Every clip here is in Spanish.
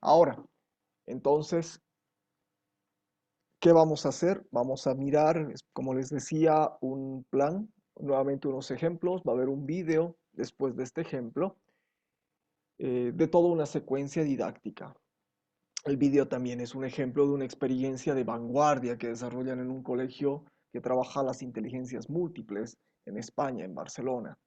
Ahora, entonces, ¿qué vamos a hacer? Vamos a mirar, como les decía, un plan, nuevamente unos ejemplos, va a haber un video después de este ejemplo, de toda una secuencia didáctica. El video también es un ejemplo de una experiencia de vanguardia que desarrollan en un colegio que trabaja las inteligencias múltiples en España, en Barcelona.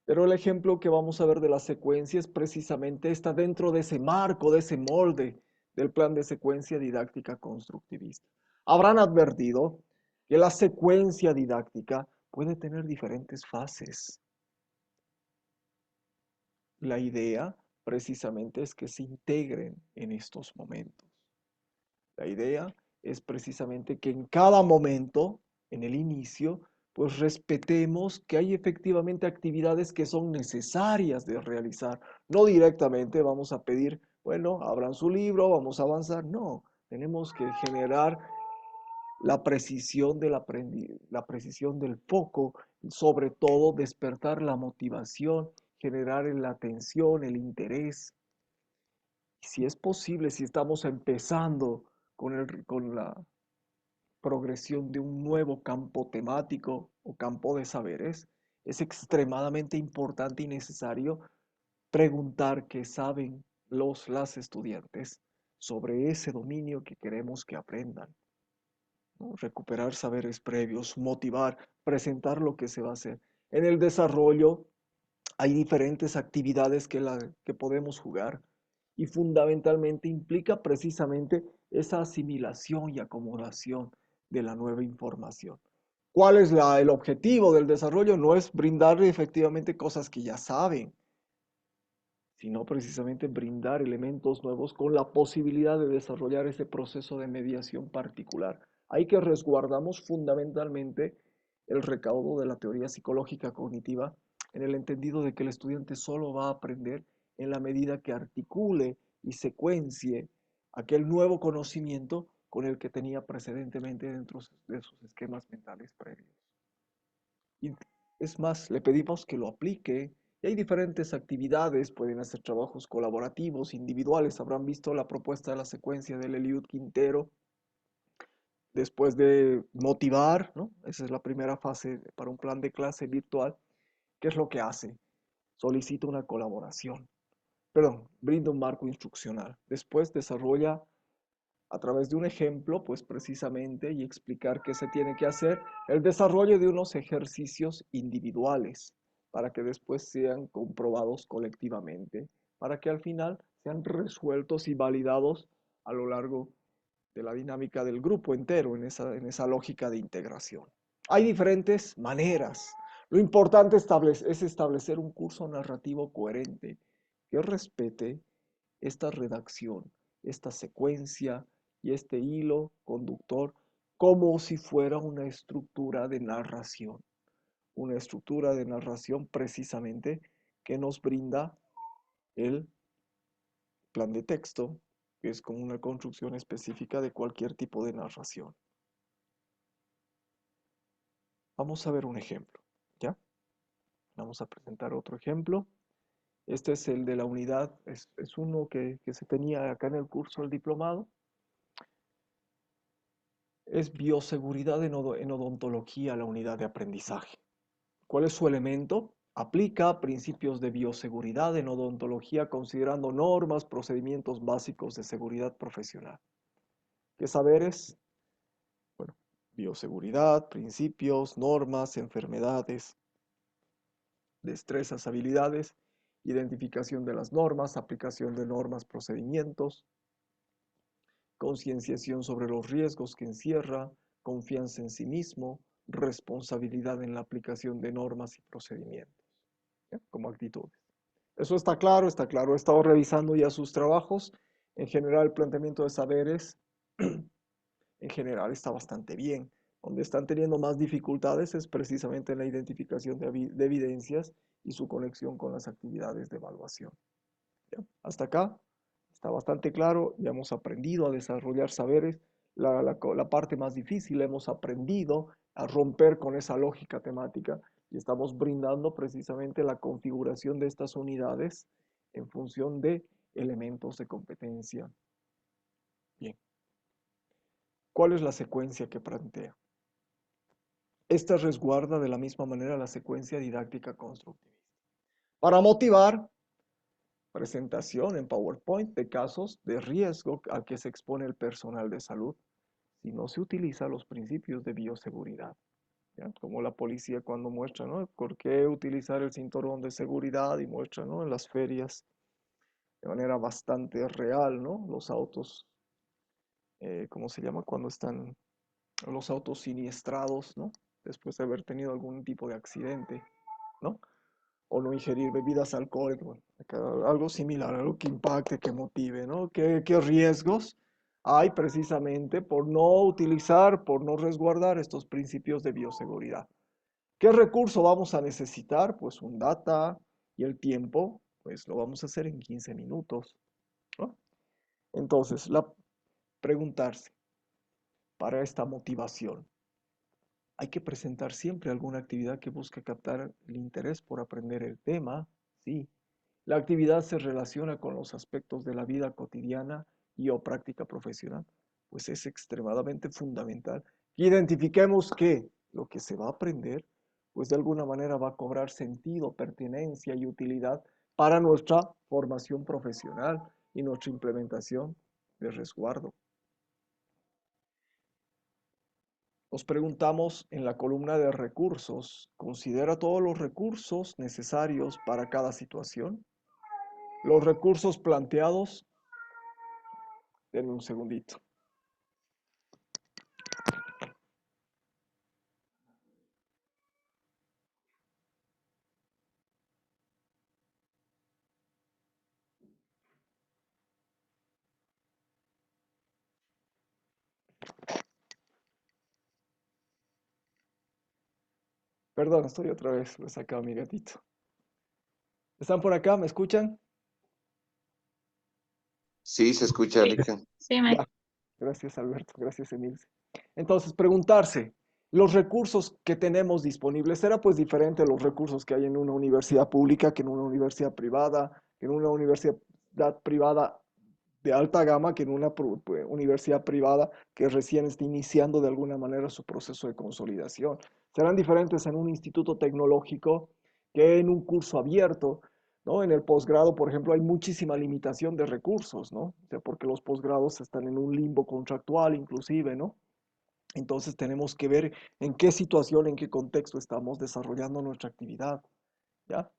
Pero el ejemplo que vamos a ver de la secuencia es precisamente está dentro de ese marco, de ese molde del plan de secuencia didáctica constructivista. Habrán advertido que la secuencia didáctica puede tener diferentes fases. La idea precisamente es que se integren en estos momentos. La idea es precisamente que en cada momento, en el inicio, pues respetemos que hay efectivamente actividades que son necesarias de realizar. No directamente vamos a pedir, bueno, abran su libro, vamos a avanzar. No, tenemos que generar la precisión la precisión del foco, sobre todo despertar la motivación, generar la atención, el interés. Si es posible, si estamos empezando con la progresión de un nuevo campo temático o campo de saberes, es extremadamente importante y necesario preguntar qué saben las estudiantes sobre ese dominio que queremos que aprendan, ¿no? Recuperar saberes previos, motivar, presentar lo que se va a hacer. En el desarrollo hay diferentes actividades que podemos jugar y fundamentalmente implica precisamente esa asimilación y acomodación de la nueva información. ¿Cuál es el objetivo del desarrollo? No es brindarle efectivamente cosas que ya saben, sino precisamente brindar elementos nuevos con la posibilidad de desarrollar ese proceso de mediación particular. Hay que resguardamos fundamentalmente el recaudo de la teoría psicológica cognitiva en el entendido de que el estudiante solo va a aprender en la medida que articule y secuencie aquel nuevo conocimiento con el que tenía precedentemente dentro de sus esquemas mentales previos. Y es más, le pedimos que lo aplique. Y hay diferentes actividades, pueden hacer trabajos colaborativos, individuales. Habrán visto la propuesta de la secuencia del Eliud Quintero. Después de motivar, ¿no? Esa es la primera fase para un plan de clase virtual. ¿Qué es lo que hace? Solicita una colaboración. Perdón, brinda un marco instruccional. Después desarrolla a través de un ejemplo, pues precisamente, y explicar qué se tiene que hacer, el desarrollo de unos ejercicios individuales para que después sean comprobados colectivamente, para que al final sean resueltos y validados a lo largo de la dinámica del grupo entero en esa lógica de integración. Hay diferentes maneras. Lo importante es establecer un curso narrativo coherente que respete esta redacción, esta secuencia y este hilo conductor como si fuera una estructura de narración precisamente que nos brinda el plan de texto, que es como una construcción específica de cualquier tipo de narración. Vamos a ver un ejemplo, ¿ya? Vamos a presentar otro ejemplo. Este es el de la unidad, es uno que se tenía acá en el curso del diplomado. Es bioseguridad en odontología, la unidad de aprendizaje. ¿Cuál es su elemento? Aplica principios de bioseguridad en odontología considerando normas, procedimientos básicos de seguridad profesional. ¿Qué saberes? Bueno, bioseguridad, principios, normas, enfermedades, destrezas, habilidades, identificación de las normas, aplicación de normas, procedimientos, concienciación sobre los riesgos que encierra, confianza en sí mismo, responsabilidad en la aplicación de normas y procedimientos, ¿ya? Como actitudes. Eso está claro, está claro. He estado revisando ya sus trabajos. En general, el planteamiento de saberes, en general, está bastante bien. Donde están teniendo más dificultades es precisamente en la identificación de evidencias y su conexión con las actividades de evaluación. ¿Ya? Hasta acá está bastante claro, ya hemos aprendido a desarrollar saberes. La parte más difícil, hemos aprendido a romper con esa lógica temática y estamos brindando precisamente la configuración de estas unidades en función de elementos de competencia. Bien, ¿cuál es la secuencia que plantea? Esta resguarda de la misma manera la secuencia didáctica constructivista. Para motivar, presentación en PowerPoint de casos de riesgo al que se expone el personal de salud si no se utilizan los principios de bioseguridad. ¿Ya? Como la policía cuando muestra, ¿no? ¿Por qué utilizar el cinturón de seguridad? Y muestra, ¿no? En las ferias de manera bastante real, ¿no? Los autos, ¿cómo se llama? Cuando están los autos siniestrados, ¿no? Después de haber tenido algún tipo de accidente, ¿no? O no ingerir bebidas alcohólicas, bueno, algo similar, algo que impacte, que motive, ¿no? ¿Qué riesgos hay precisamente por no utilizar, por no resguardar estos principios de bioseguridad? ¿Qué recurso vamos a necesitar? Pues un data y el tiempo, pues lo vamos a hacer en 15 minutos, ¿no? Entonces, preguntarse para esta motivación, hay que presentar siempre alguna actividad que busque captar el interés por aprender el tema, sí. La actividad se relaciona con los aspectos de la vida cotidiana y o práctica profesional, pues es extremadamente fundamental. Identifiquemos que lo que se va a aprender, pues de alguna manera va a cobrar sentido, pertinencia y utilidad para nuestra formación profesional y nuestra implementación de resguardo. Nos preguntamos en la columna de recursos, ¿considera todos los recursos necesarios para cada situación? Los recursos planteados, denme un segundito. Perdón, estoy otra vez, lo he sacado mi gatito. ¿Están por acá? ¿Me escuchan? Sí, se escucha, Sí, Rica. sí, Ya, gracias Alberto, gracias Emilce. Entonces, preguntarse, los recursos que tenemos disponibles, ¿será pues diferente a los recursos que hay en una universidad pública que en una universidad privada, que en una universidad privada de alta gama que en una universidad privada que recién está iniciando de alguna manera su proceso de consolidación? Serán diferentes en un instituto tecnológico que en un curso abierto, ¿no? En el posgrado, por ejemplo, hay muchísima limitación de recursos, ¿no? O sea, porque los posgrados están en un limbo contractual inclusive, ¿no? Entonces tenemos que ver en qué situación, en qué contexto estamos desarrollando nuestra actividad, ¿ya?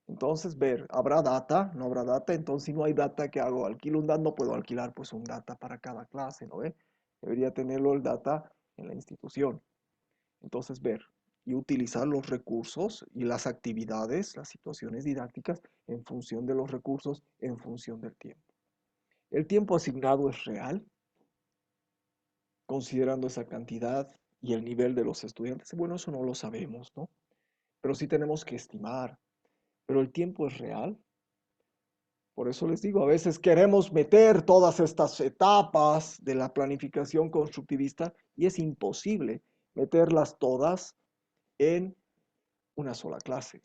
Entonces, ver, ¿habrá data? ¿No habrá data? Entonces, si no hay data, ¿qué hago? ¿Alquilo un data? No puedo alquilar pues un data para cada clase, ¿no ve? Debería tenerlo el data en la institución. Entonces, ver y utilizar los recursos y las actividades, las situaciones didácticas en función de los recursos, en función del tiempo. ¿El tiempo asignado es real? Considerando esa cantidad y el nivel de los estudiantes. Bueno, eso no lo sabemos, ¿no? Pero sí tenemos que estimar. ¿Pero el tiempo es real? Por eso les digo, a veces queremos meter todas estas etapas de la planificación constructivista y es imposible meterlas todas en una sola clase.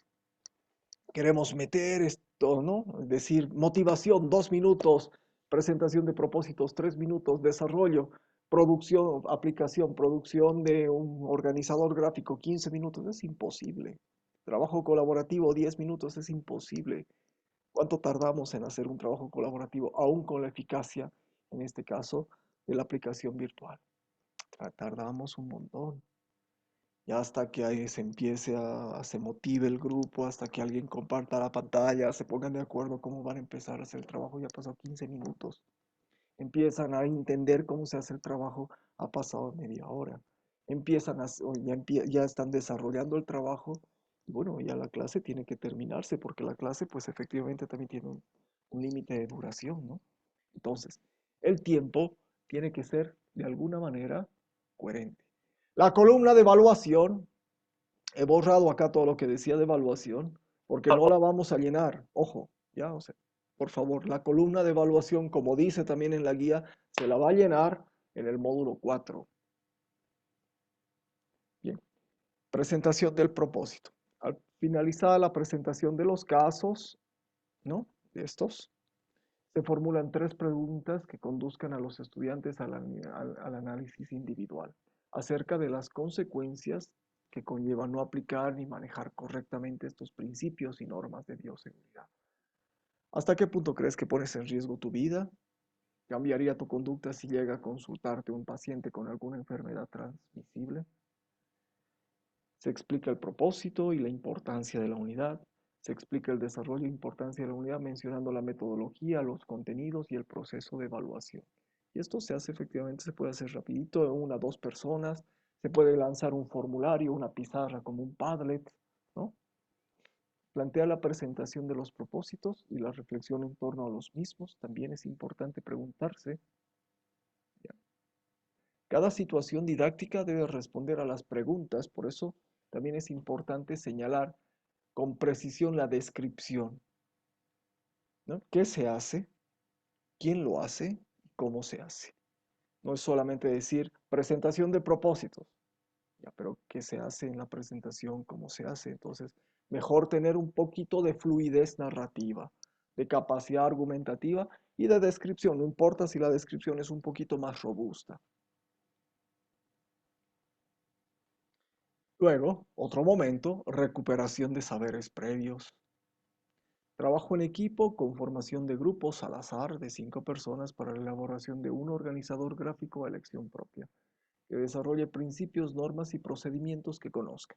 Queremos meter esto, ¿no? Es decir, motivación, 2 minutos, presentación de propósitos, 3 minutos, desarrollo, producción, aplicación, producción de un organizador gráfico, 15 minutos, es imposible. Trabajo colaborativo, 10 minutos, es imposible. ¿Cuánto tardamos en hacer un trabajo colaborativo, aún con la eficacia, en este caso, de la aplicación virtual? Tardamos un montón. Ya hasta que ahí se empiece se motive el grupo, hasta que alguien comparta la pantalla, se pongan de acuerdo cómo van a empezar a hacer el trabajo, ya pasó 15 minutos. Empiezan a entender cómo se hace el trabajo, ha pasado media hora. Empiezan a, o ya están desarrollando el trabajo y bueno, ya la clase tiene que terminarse porque la clase pues efectivamente también tiene un límite de duración, ¿no? Entonces, el tiempo tiene que ser de alguna manera coherente. La columna de evaluación, he borrado acá todo lo que decía de evaluación, porque no la vamos a llenar. Ojo, ya, o sea, por favor, la columna de evaluación, como dice también en la guía, se la va a llenar en el módulo 4. Bien, presentación del propósito. Al finalizar la presentación de los casos, ¿no? De estos, Se formulan 3 preguntas que conduzcan a los estudiantes al análisis individual acerca de las consecuencias que conlleva no aplicar ni manejar correctamente estos principios y normas de bioseguridad. ¿Hasta qué punto crees que pones en riesgo tu vida? ¿Cambiaría tu conducta si llega a consultarte un paciente con alguna enfermedad transmisible? Se explica el propósito y la importancia de la unidad. Se explica el desarrollo e importancia de la unidad mencionando la metodología, los contenidos y el proceso de evaluación. Y esto se hace efectivamente, se puede hacer rapidito, en 1 o 2 personas. Se puede lanzar un formulario, una pizarra como un Padlet, ¿no? Plantea la presentación de los propósitos y la reflexión en torno a los mismos. También es importante preguntarse. ¿Ya? Cada situación didáctica debe responder a las preguntas, por eso también es importante señalar con precisión la descripción, ¿no? ¿Qué se hace? ¿Quién lo hace? ¿Cómo se hace? No es solamente decir presentación de propósitos, ya, pero ¿qué se hace en la presentación? ¿Cómo se hace? Entonces, mejor tener un poquito de fluidez narrativa, de capacidad argumentativa y de descripción. No importa si la descripción es un poquito más robusta. Luego, otro momento, recuperación de saberes previos. Trabajo en equipo con formación de grupos al azar de 5 personas para la elaboración de un organizador gráfico a elección propia, que desarrolle principios, normas y procedimientos que conozca.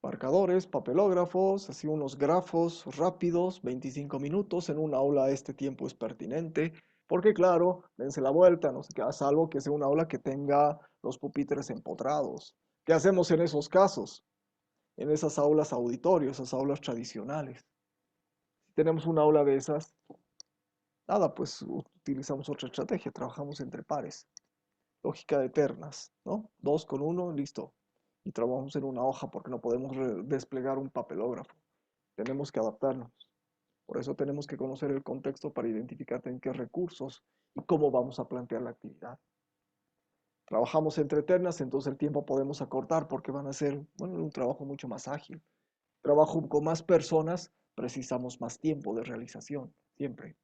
Marcadores, papelógrafos, así unos grafos rápidos, 25 minutos. En un aula este tiempo es pertinente, porque claro, dense la vuelta, no sé qué, a salvo que sea un aula que tenga los pupitres empotrados. ¿Qué hacemos en esos casos? En esas aulas auditorio, esas aulas tradicionales. Si tenemos una aula de esas, nada, pues utilizamos otra estrategia, trabajamos entre pares. Lógica de ternas, ¿no? 2 con 1, listo. Y trabajamos en una hoja porque no podemos desplegar un papelógrafo. Tenemos que adaptarnos. Por eso tenemos que conocer el contexto para identificar en qué recursos y cómo vamos a plantear la actividad. Trabajamos entre ternas, entonces el tiempo podemos acortar porque van a ser, bueno, un trabajo mucho más ágil. Trabajo con más personas, precisamos más tiempo de realización, siempre.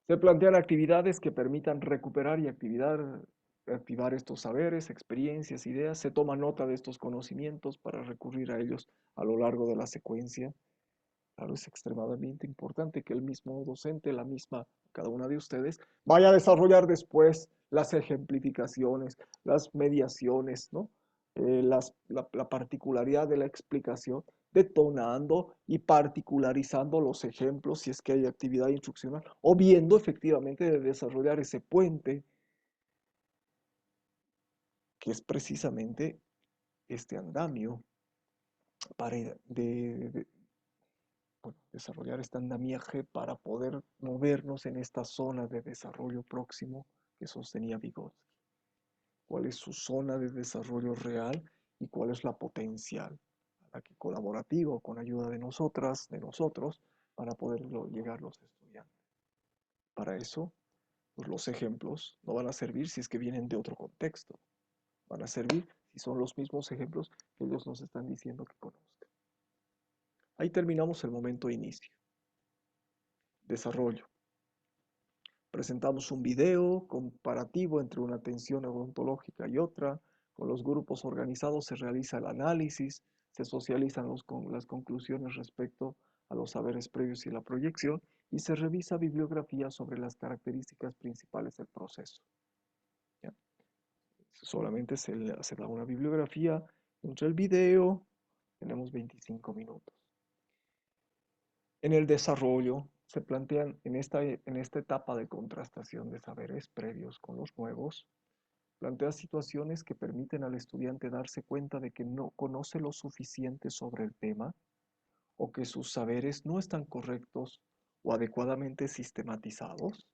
Se plantean actividades que permitan recuperar y activar estos saberes, experiencias, ideas. Se toma nota de estos conocimientos para recurrir a ellos a lo largo de la secuencia. Claro, es extremadamente importante que el mismo docente, la misma, cada una de ustedes, vaya a desarrollar después las ejemplificaciones, las mediaciones, ¿no? La particularidad de la explicación, detonando y particularizando los ejemplos si es que hay actividad instruccional, o viendo efectivamente de desarrollar ese puente, que es precisamente este andamio para bueno, desarrollar este andamiaje para poder movernos en esta zona de desarrollo próximo que sostenía Vygotsky. ¿Cuál es su zona de desarrollo real y cuál es la potencial a la que colaborativo con ayuda de nosotras, de nosotros, para poder llegar los estudiantes? Para eso, pues los ejemplos no van a servir si es que vienen de otro contexto. Van a servir si son los mismos ejemplos que ellos nos están diciendo que conozcan. Ahí terminamos el momento de inicio. Desarrollo. Presentamos un video comparativo entre una tensión odontológica y otra. Con los grupos organizados se realiza el análisis, se socializan las conclusiones respecto a los saberes previos y la proyección y se revisa bibliografía sobre las características principales del proceso. ¿Ya? Solamente se da una bibliografía entre el video, tenemos 25 minutos. En el desarrollo se plantean en esta etapa de contrastación de saberes previos con los nuevos, plantea situaciones que permiten al estudiante darse cuenta de que no conoce lo suficiente sobre el tema o que sus saberes no están correctos o adecuadamente sistematizados.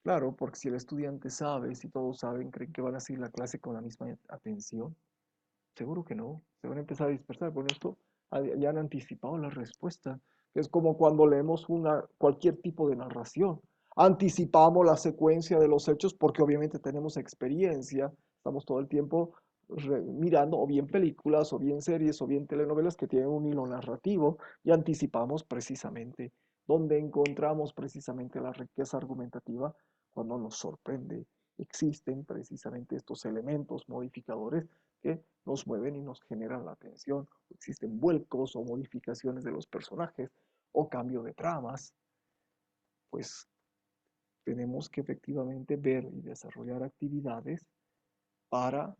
Claro, porque si el estudiante sabe, si todos saben, creen que van a seguir la clase con la misma atención. Seguro que no, se van a empezar a dispersar. Con esto ya han anticipado la respuesta. Es como cuando leemos cualquier tipo de narración. Anticipamos la secuencia de los hechos porque obviamente tenemos experiencia. Estamos todo el tiempo mirando o bien películas, o bien series, o bien telenovelas que tienen un hilo narrativo y anticipamos precisamente donde encontramos precisamente la riqueza argumentativa cuando nos sorprende. Existen precisamente estos elementos modificadores que nos mueven y nos generan la atención. Existen vuelcos o modificaciones de los personajes o cambio de tramas. Pues tenemos que efectivamente ver y desarrollar actividades para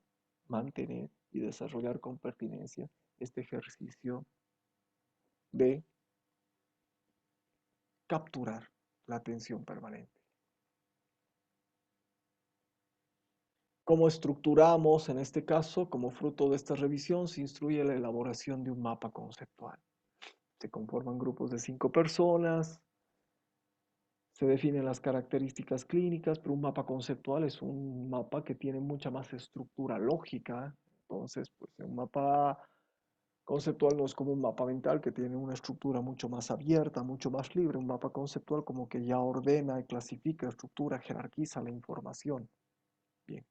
mantener y desarrollar con pertinencia este ejercicio de capturar la atención permanente. ¿Cómo estructuramos en este caso? Como fruto de esta revisión se instruye la elaboración de un mapa conceptual. Se conforman grupos de 5 personas, se definen las características clínicas, pero un mapa conceptual es un mapa que tiene mucha más estructura lógica. Entonces, pues un mapa conceptual no es como un mapa mental que tiene una estructura mucho más abierta, mucho más libre. Un mapa conceptual como que ya ordena y clasifica, estructura, jerarquiza la información. Bien.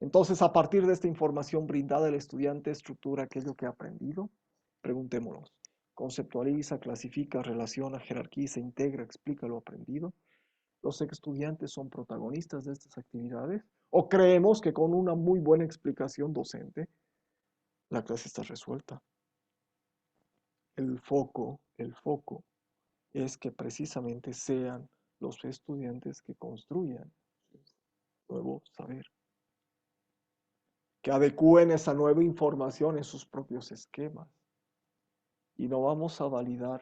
Entonces, a partir de esta información brindada, el estudiante estructura aquello que ha aprendido. Preguntémonos. Conceptualiza, clasifica, relaciona, jerarquiza, integra, explica lo aprendido. ¿Los estudiantes son protagonistas de estas actividades? ¿O creemos que con una muy buena explicación docente la clase está resuelta? El foco es que precisamente sean los estudiantes que construyan nuevo saber, que adecúen esa nueva información en sus propios esquemas. Y no vamos a validar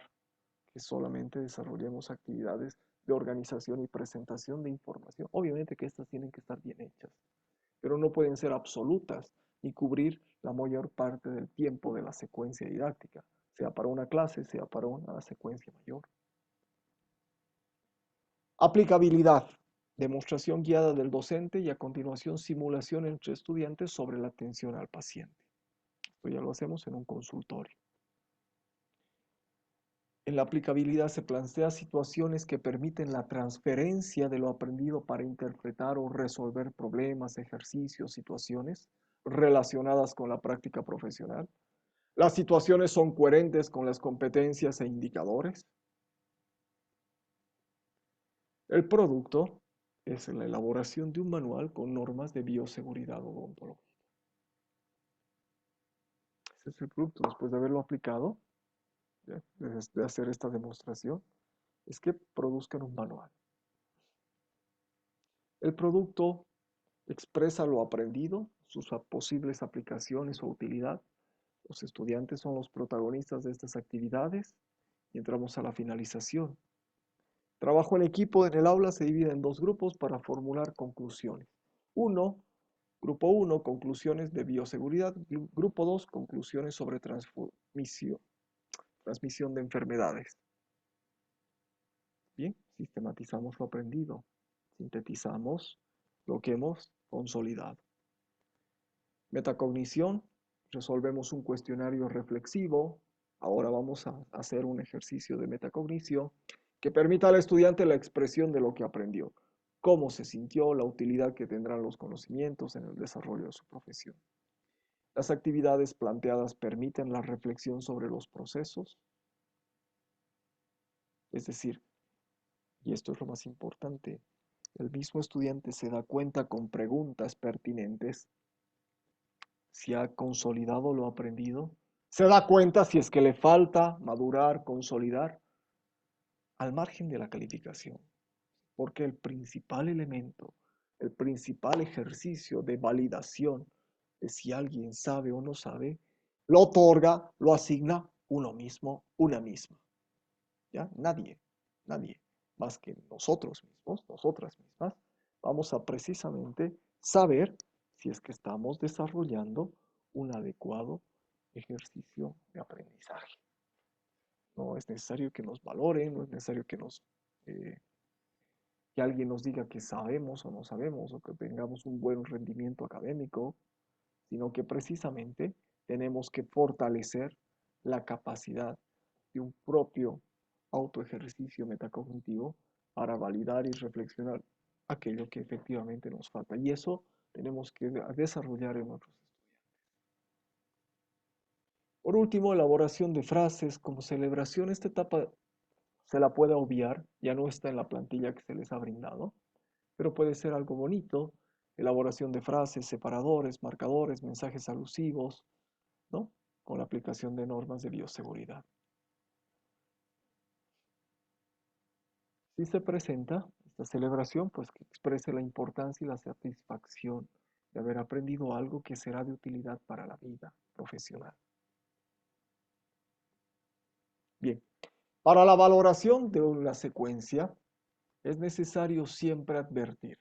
que solamente desarrollemos actividades de organización y presentación de información. Obviamente que estas tienen que estar bien hechas, pero no pueden ser absolutas ni cubrir la mayor parte del tiempo de la secuencia didáctica, sea para una clase, sea para una secuencia mayor. Aplicabilidad. Demostración guiada del docente y a continuación simulación entre estudiantes sobre la atención al paciente. Esto ya lo hacemos en un consultorio. En la aplicabilidad se plantea situaciones que permiten la transferencia de lo aprendido para interpretar o resolver problemas, ejercicios, situaciones relacionadas con la práctica profesional. Las situaciones son coherentes con las competencias e indicadores. El producto es la elaboración de un manual con normas de bioseguridad odontológica. Ese es el producto después de haberlo aplicado, de hacer esta demostración, es que produzcan un manual. El producto expresa lo aprendido, sus posibles aplicaciones o utilidad. Los estudiantes son los protagonistas de estas actividades y entramos a la finalización. Trabajo en equipo en el aula se divide en 2 grupos para formular conclusiones. Grupo 1, conclusiones de bioseguridad. Grupo 2, conclusiones sobre transmisión de enfermedades. Bien, sistematizamos lo aprendido. Sintetizamos lo que hemos consolidado. Metacognición, resolvemos un cuestionario reflexivo. Ahora vamos a hacer un ejercicio de metacognición que permita al estudiante la expresión de lo que aprendió, cómo se sintió, la utilidad que tendrán los conocimientos en el desarrollo de su profesión. Las actividades planteadas permiten la reflexión sobre los procesos, es decir, y esto es lo más importante, el mismo estudiante se da cuenta con preguntas pertinentes si ha consolidado lo aprendido, se da cuenta si es que le falta madurar, consolidar, al margen de la calificación. Porque el principal elemento, el principal ejercicio de validación de si alguien sabe o no sabe, lo otorga, lo asigna uno mismo, una misma. ¿Ya? Nadie más que nosotros mismos, nosotras mismas, vamos a precisamente saber si es que estamos desarrollando un adecuado ejercicio de aprendizaje. No es necesario que nos valoren, no es necesario que alguien nos diga que sabemos o no sabemos o que tengamos un buen rendimiento académico, sino que precisamente tenemos que fortalecer la capacidad de un propio autoejercicio metacognitivo para validar y reflexionar aquello que efectivamente nos falta. Y eso tenemos que desarrollar en nuestros estudiantes. Por último, elaboración de frases como celebración. Esta etapa se la puede obviar, ya no está en la plantilla que se les ha brindado, pero puede ser algo bonito, elaboración de frases, separadores, marcadores, mensajes alusivos, ¿no? Con la aplicación de normas de bioseguridad. Si se presenta esta celebración, pues que exprese la importancia y la satisfacción de haber aprendido algo que será de utilidad para la vida profesional. Bien, para la valoración de una secuencia es necesario siempre advertir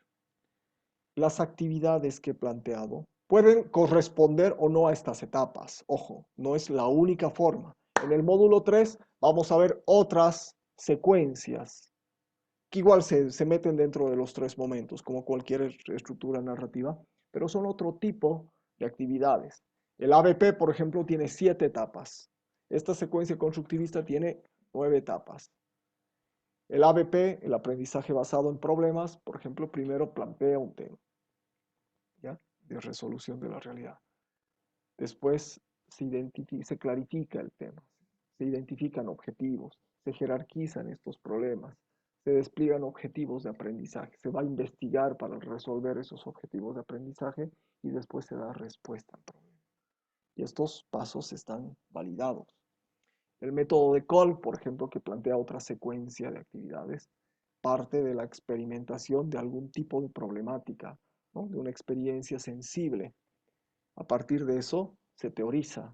las actividades que he planteado pueden corresponder o no a estas etapas. Ojo, no es la única forma. En el módulo 3 vamos a ver otras secuencias que igual se meten dentro de los tres momentos, como cualquier estructura narrativa, pero son otro tipo de actividades. El ABP, por ejemplo, tiene 7 etapas. Esta secuencia constructivista tiene 9 etapas. El ABP, el aprendizaje basado en problemas, por ejemplo, primero plantea un tema, ¿ya? De resolución de la realidad. Después se clarifica el tema, se identifican objetivos, se jerarquizan estos problemas, se despliegan objetivos de aprendizaje, se va a investigar para resolver esos objetivos de aprendizaje y después se da respuesta al problema. Y estos pasos están validados. El método de Cole, por ejemplo, que plantea otra secuencia de actividades, parte de la experimentación de algún tipo de problemática, ¿no? De una experiencia sensible. A partir de eso se teoriza.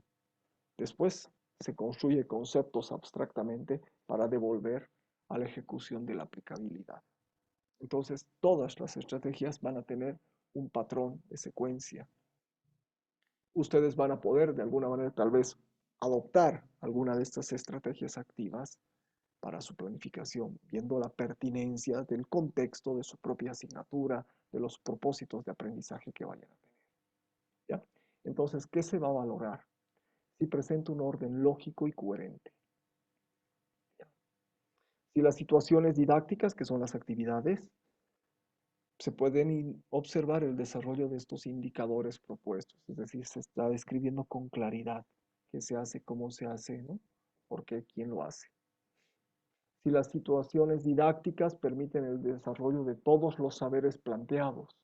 Después se construye conceptos abstractamente para devolver a la ejecución de la aplicabilidad. Entonces, todas las estrategias van a tener un patrón de secuencia. Ustedes van a poder, de alguna manera, tal vez, adoptar alguna de estas estrategias activas para su planificación, viendo la pertinencia del contexto de su propia asignatura, de los propósitos de aprendizaje que vayan a tener. ¿Ya? Entonces, ¿qué se va a valorar? Si presenta un orden lógico y coherente. Si las situaciones didácticas, que son las actividades, se pueden observar el desarrollo de estos indicadores propuestos, es decir, se está describiendo con claridad qué se hace, cómo se hace, ¿no? ¿Por qué? ¿Quién lo hace? Si las situaciones didácticas permiten el desarrollo de todos los saberes planteados.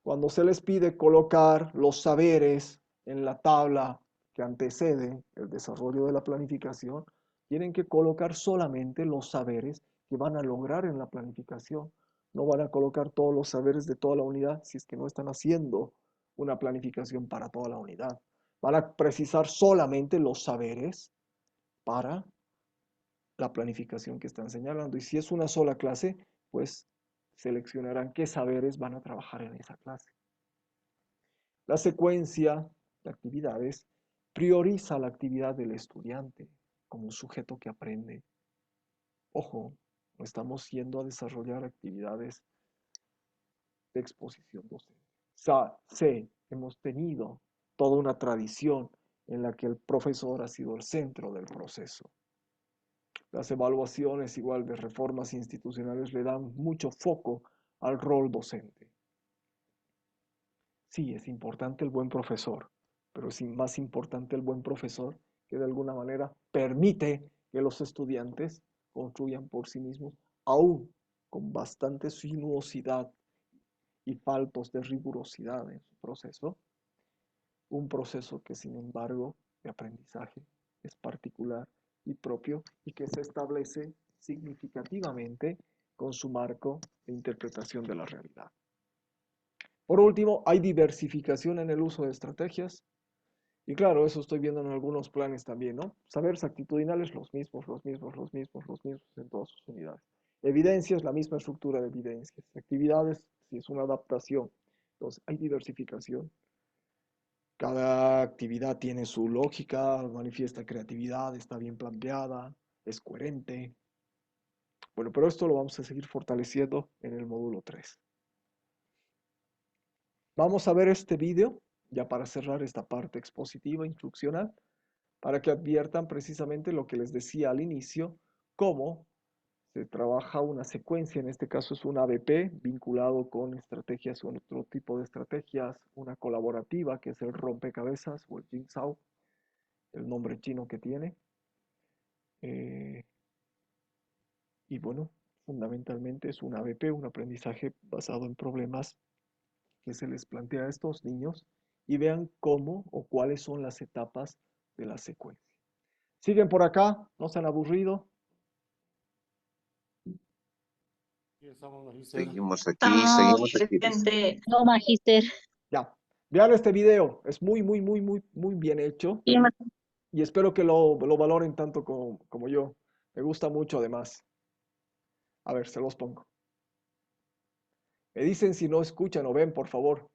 Cuando se les pide colocar los saberes en la tabla que antecede el desarrollo de la planificación, tienen que colocar solamente los saberes que van a lograr en la planificación. No van a colocar todos los saberes de toda la unidad si es que no están haciendo una planificación para toda la unidad. Van a precisar solamente los saberes para la planificación que están señalando. Y si es una sola clase, pues seleccionarán qué saberes van a trabajar en esa clase. La secuencia de actividades prioriza la actividad del estudiante como un sujeto que aprende. Ojo, no estamos yendo a desarrollar actividades de exposición docente. Hemos tenido toda una tradición en la que el profesor ha sido el centro del proceso. Las evaluaciones igual de reformas institucionales le dan mucho foco al rol docente. Sí, es importante el buen profesor, pero es más importante el buen profesor que de alguna manera permite que los estudiantes construyan por sí mismos, aún con bastante sinuosidad y faltos de rigurosidad en su proceso, un proceso que sin embargo de aprendizaje es particular y propio y que se establece significativamente con su marco de interpretación de la realidad. Por último, hay diversificación en el uso de estrategias. Y claro, eso estoy viendo en algunos planes también, ¿no? Saberes actitudinales, los mismos en todas sus unidades. Evidencias, la misma estructura de evidencias. Actividades, si es una adaptación. Entonces, hay diversificación. Cada actividad tiene su lógica, manifiesta creatividad, está bien planteada, es coherente. Bueno, pero esto lo vamos a seguir fortaleciendo en el módulo 3. Vamos a ver este video, ya para cerrar esta parte expositiva, instruccional, para que adviertan precisamente lo que les decía al inicio, cómo se trabaja una secuencia, en este caso es un ABP vinculado con estrategias o otro tipo de estrategias, una colaborativa que es el rompecabezas o el jigsaw, el nombre chino que tiene. Y bueno, fundamentalmente es un ABP, un aprendizaje basado en problemas que se les plantea a estos niños y vean cómo o cuáles son las etapas de la secuencia. ¿Siguen por acá? ¿No se han aburrido? Aquí estamos, Magister. Estamos Seguimos aquí. presente. No, magíster. Ya. Vean este video. Es muy, muy, muy, muy, muy bien hecho Y y espero que lo valoren tanto como yo. Me gusta mucho además. A ver, se los pongo. Me dicen si no escuchan o ven, por favor.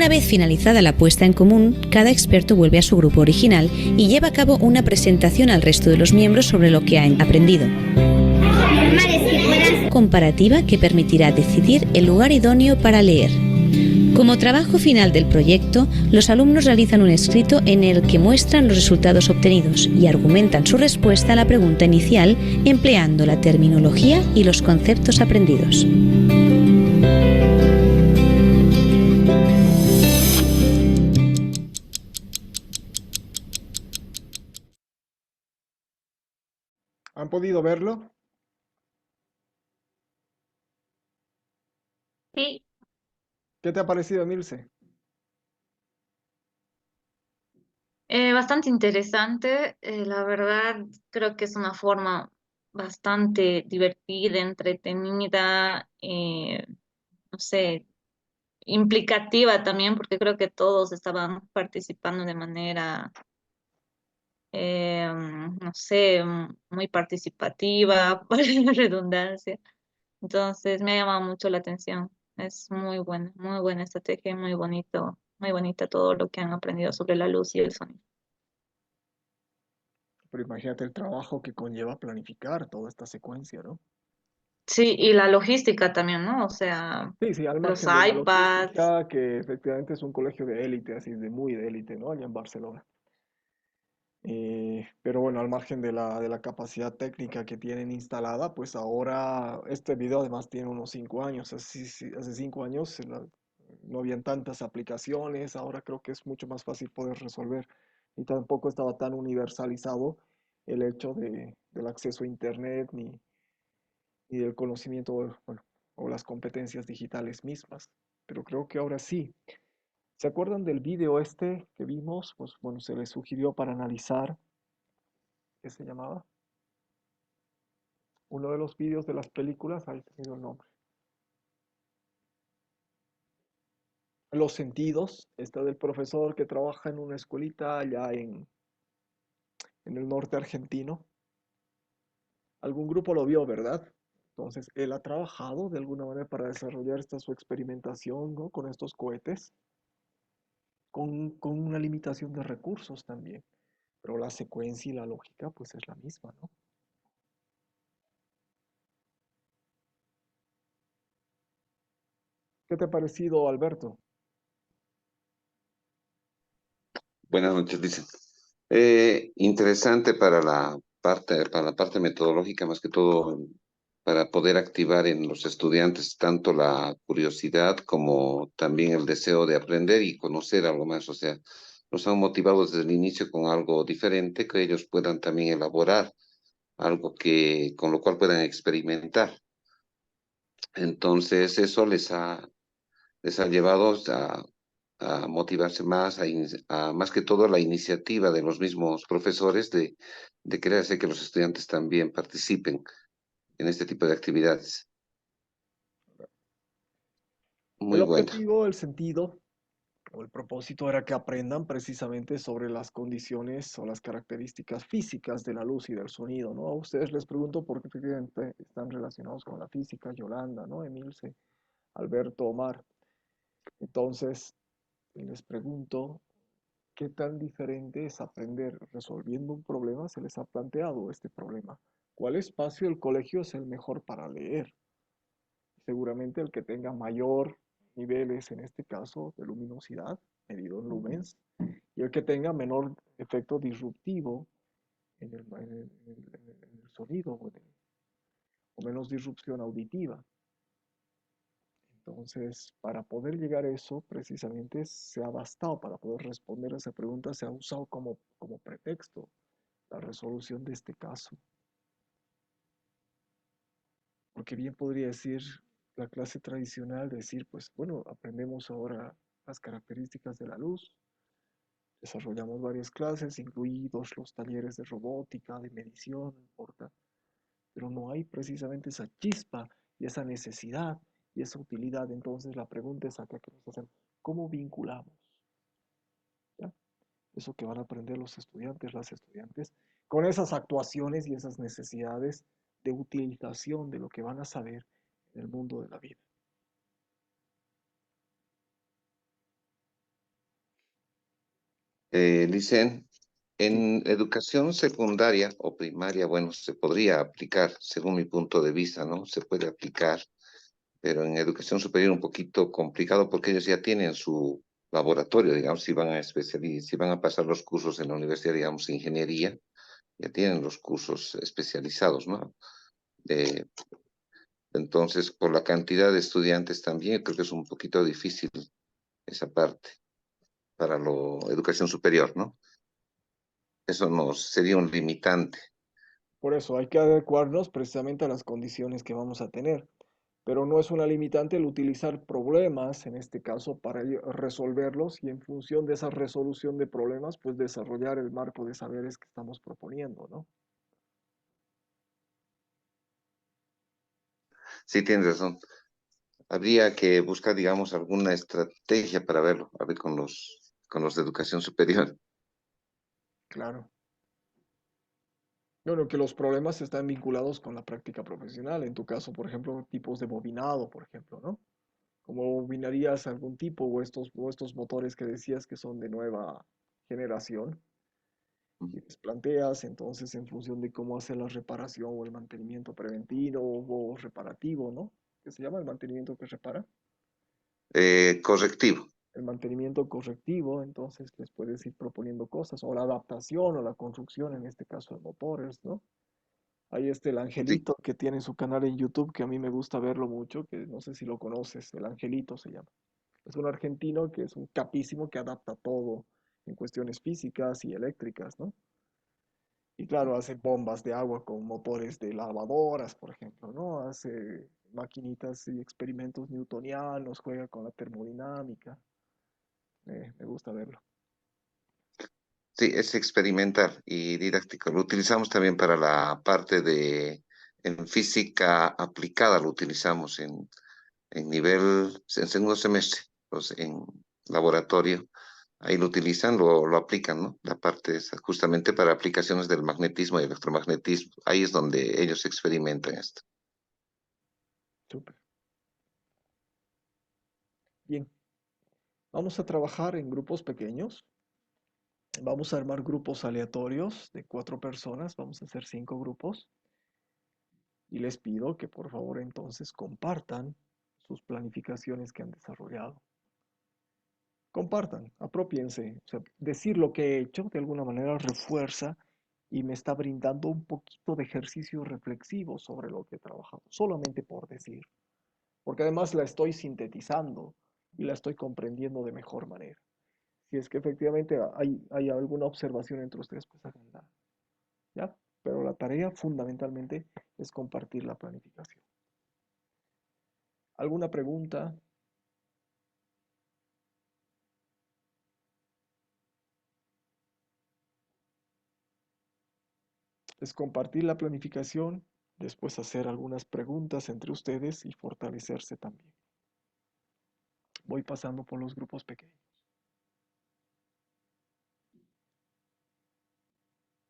Una vez finalizada la puesta en común, cada experto vuelve a su grupo original y lleva a cabo una presentación al resto de los miembros sobre lo que han aprendido. Comparativa que permitirá decidir el lugar idóneo para leer. Como trabajo final del proyecto, los alumnos realizan un escrito en el que muestran los resultados obtenidos y argumentan su respuesta a la pregunta inicial empleando la terminología y los conceptos aprendidos. ¿Han podido verlo? sí, ¿Qué te ha parecido, Milce? bastante interesante. La verdad, creo que es una forma bastante divertida, entretenida, no sé, implicativa también, porque creo que todos estaban participando de manera, no sé, muy participativa, para la redundancia. Entonces me ha llamado mucho la atención. Es muy buena estrategia y muy bonito, muy bonita todo lo que han aprendido sobre la luz y el sonido. Pero imagínate el trabajo que conlleva planificar toda esta secuencia, ¿no? Sí, y la logística también, ¿no? O sea, Sí, sí, al los margen de la iPads. logística, que efectivamente es un colegio de élite, así de muy de élite, ¿no? Allá en Barcelona. Pero bueno, al margen de la capacidad técnica que tienen instalada, pues ahora este video además tiene unos 5 años. Así, sí, hace 5 años no habían tantas aplicaciones, ahora creo que es mucho más fácil poder resolver. Y tampoco estaba tan universalizado el hecho del acceso a Internet ni del conocimiento, bueno, o las competencias digitales mismas. Pero creo que ahora sí. ¿Se acuerdan del video este que vimos? Pues bueno, se les sugirió para analizar. ¿Qué se llamaba? Uno de los vídeos de las películas, ahí te digo el nombre. Los sentidos, está del profesor que trabaja en una escuelita allá en el norte argentino. Algún grupo lo vio, ¿verdad? Entonces, él ha trabajado de alguna manera para desarrollar esta su experimentación, ¿no? Con estos cohetes, con una limitación de recursos también. Pero la secuencia y la lógica, pues es la misma, ¿no? ¿Qué te ha parecido, Alberto? Buenas noches, dicen. Interesante para la parte metodológica, más que todo, para poder activar en los estudiantes tanto la curiosidad como también el deseo de aprender y conocer algo más. O sea, los han motivado desde el inicio con algo diferente, que ellos puedan también elaborar algo con lo cual puedan experimentar. Entonces, eso les ha llevado a motivarse más, más que todo la iniciativa de los mismos profesores de querer hacer que los estudiantes también participen en este tipo de actividades. El Muy buena. objetivo, el sentido o el propósito era que aprendan precisamente sobre las condiciones o las características físicas de la luz y del sonido, ¿no? A ustedes les pregunto porque efectivamente están relacionados con la física, Yolanda, ¿no? Emilce, Alberto, Omar. Entonces, les pregunto, ¿qué tan diferente es aprender resolviendo un problema? Se les ha planteado este problema. ¿Cuál espacio del colegio es el mejor para leer? Seguramente el que tenga mayor niveles, en este caso, de luminosidad, medido en lumens, y el que tenga menor efecto disruptivo en el sonido o menos disrupción auditiva. Entonces, para poder llegar a eso, precisamente se ha bastado, para poder responder a esa pregunta, se ha usado como pretexto la resolución de este caso. Porque bien podría decir la clase tradicional, decir, pues bueno, aprendemos ahora las características de la luz, desarrollamos varias clases, incluidos los talleres de robótica, de medición, no importa, pero no hay precisamente esa chispa y esa necesidad y esa utilidad. Entonces la pregunta es acá que nos hacen, ¿cómo vinculamos? ¿Ya? Eso que van a aprender los estudiantes, las estudiantes, con esas actuaciones y esas necesidades de utilización de lo que van a saber en el mundo de la vida. Dicen, Sí, en educación secundaria o primaria, bueno, se podría aplicar, según mi punto de vista, ¿no? Se puede aplicar, pero en educación superior un poquito complicado porque ellos ya tienen su laboratorio, digamos, si van a pasar los cursos en la universidad, digamos, de ingeniería, ya tienen los cursos especializados, ¿no? Eh, entonces, por la cantidad de estudiantes también, creo que es un poquito difícil esa parte para la educación superior, ¿no? Eso nos sería un limitante. por eso hay que adecuarnos precisamente a las condiciones que vamos a tener. Pero no es una limitante el utilizar problemas, en este caso, para resolverlos y en función de esa resolución de problemas, pues desarrollar el marco de saberes que estamos proponiendo, ¿no? Sí, tienes razón. Habría que buscar, digamos, alguna estrategia para verlo, a ver con los de educación superior. Claro. Bueno, que los problemas están vinculados con la práctica profesional. En tu caso, por ejemplo, tipos de bobinado, por ejemplo, ¿no? ¿Cómo bobinarías algún tipo o estos motores que decías que son de nueva generación? Y les planteas entonces en función de cómo hacer la reparación o el mantenimiento preventivo o reparativo, ¿no? ¿Qué se llama el mantenimiento que repara? Correctivo. El mantenimiento correctivo, entonces les puedes ir proponiendo cosas, o la adaptación o la construcción, en este caso de motores, ¿no? Ahí está el Sí, Angelito que tiene su canal en YouTube, que a mí me gusta verlo mucho, que no sé si lo conoces, el Angelito se llama. Es un argentino que es un capísimo que adapta todo en cuestiones físicas y eléctricas, ¿no? Y claro, hace bombas de agua con motores de lavadoras, por ejemplo, ¿no? Hace maquinitas y experimentos newtonianos, juega con la termodinámica. Me gusta verlo. sí, es experimental y didáctico. Lo utilizamos también para la parte en física aplicada, lo utilizamos en segundo semestre. pues, en laboratorio, ahí lo utilizan, lo aplican, ¿no? La parte esa, justamente para aplicaciones del magnetismo y electromagnetismo. Ahí es donde ellos experimentan esto. Súper. Bien. Vamos a trabajar en grupos pequeños. Vamos a armar grupos aleatorios de 4 personas. Vamos a hacer 5 grupos. Y les pido que por favor entonces compartan sus planificaciones que han desarrollado. Compartan, apropiense. O sea, decir lo que he hecho de alguna manera refuerza y me está brindando un poquito de ejercicio reflexivo sobre lo que he trabajado, solamente por decir. Porque además la estoy sintetizando y la estoy comprendiendo de mejor manera. Si es que efectivamente hay alguna observación entre ustedes, pues háganla. ¿Ya? Pero la tarea fundamentalmente es compartir la planificación. ¿Alguna pregunta? Es compartir la planificación, después hacer algunas preguntas entre ustedes y fortalecerse también. Voy pasando por los grupos pequeños.